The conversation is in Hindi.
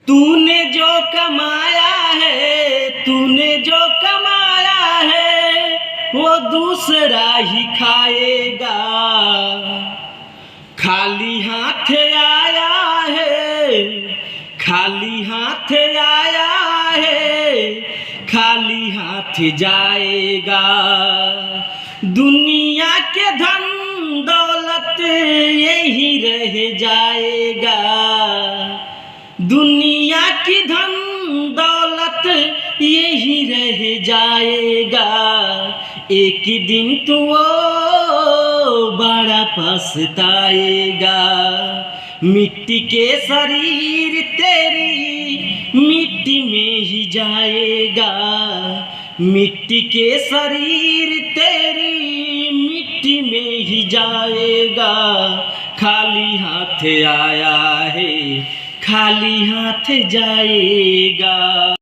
तूने जो कमाया है, तूने जो कमाया है वो दूसरा ही खाएगा। खाली हाथ आया है, खाली हाथ आया है, खाली हाथ जाएगा। दुनिया के धन दौलत यही रह जाएगा। दुनिया की धन दौलत यही रह जाएगा। एक दिन तू वो बड़ा पछताएगा। मिट्टी के शरीर तेरी मिट्टी में ही जाएगा। मिट्टी के शरीर तेरी मिट्टी में ही जाएगा। खाली हाथ आया है, खाली हाथ जाएगा।